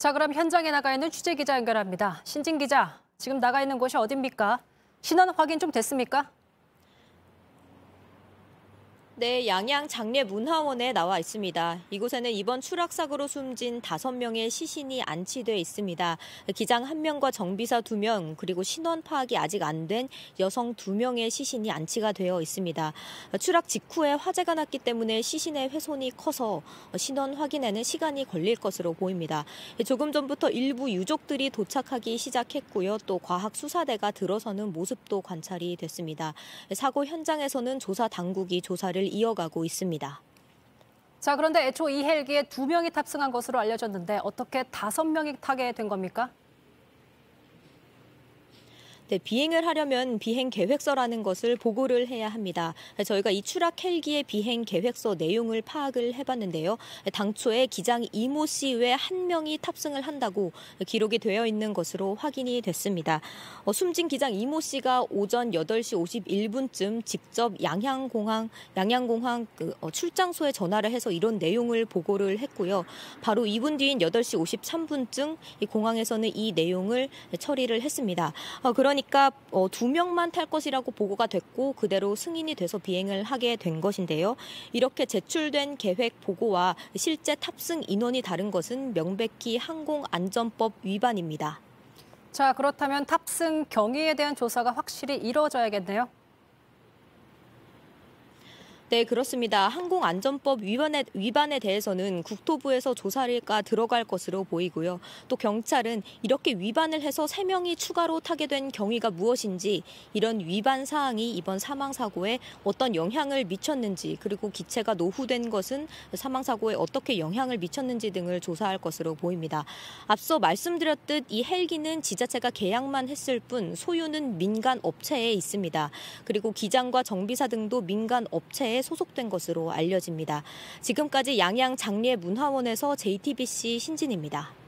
자, 그럼 현장에 나가 있는 취재 기자 연결합니다. 신진 기자, 지금 나가 있는 곳이 어딥니까? 신원 확인 좀 됐습니까? 네, 양양 장례문화원에 나와 있습니다. 이곳에는 이번 추락사고로 숨진 5명의 시신이 안치돼 있습니다. 기장 1명과 정비사 2명, 그리고 신원 파악이 아직 안 된 여성 2명의 시신이 안치가 되어 있습니다. 추락 직후에 화재가 났기 때문에 시신의 훼손이 커서 신원 확인에는 시간이 걸릴 것으로 보입니다. 조금 전부터 일부 유족들이 도착하기 시작했고요. 또 과학수사대가 들어서는 모습도 관찰이 됐습니다. 사고 현장에서는 조사 당국이 조사를 이어가고 있습니다. 자, 그런데 애초 이 헬기에 2명이 탑승한 것으로 알려졌는데 어떻게 5명이 타게 된 겁니까? 네, 비행을 하려면 비행 계획서라는 것을 보고를 해야 합니다. 저희가 이 추락 헬기의 비행 계획서 내용을 파악을 해봤는데요. 당초에 기장 이모 씨 외 1명이 탑승을 한다고 기록이 되어 있는 것으로 확인이 됐습니다. 숨진 기장 이모 씨가 오전 8시 51분쯤 직접 양양공항 출장소에 전화를 해서 이런 내용을 보고를 했고요. 바로 2분 뒤인 8시 53분쯤 이 공항에서는 이 내용을 처리를 했습니다. 그러니까 2명만 탈 것이라고 보고가 됐고 그대로 승인이 돼서 비행을 하게 된 것인데요. 이렇게 제출된 계획 보고와 실제 탑승 인원이 다른 것은 명백히 항공안전법 위반입니다. 자, 그렇다면 탑승 경위에 대한 조사가 확실히 이루어져야겠네요. 네, 그렇습니다. 항공안전법 위반에 대해서는 국토부에서 조사가 들어갈 것으로 보이고요. 또 경찰은 이렇게 위반을 해서 3명이 추가로 타게 된 경위가 무엇인지, 이런 위반 사항이 이번 사망사고에 어떤 영향을 미쳤는지, 그리고 기체가 노후된 것은 사망사고에 어떻게 영향을 미쳤는지 등을 조사할 것으로 보입니다. 앞서 말씀드렸듯 이 헬기는 지자체가 계약만 했을 뿐 소유는 민간 업체에 있습니다. 그리고 기장과 정비사 등도 민간 업체에 소속된 것으로 알려집니다. 지금까지 양양 장례문화원에서 JTBC 신진입니다.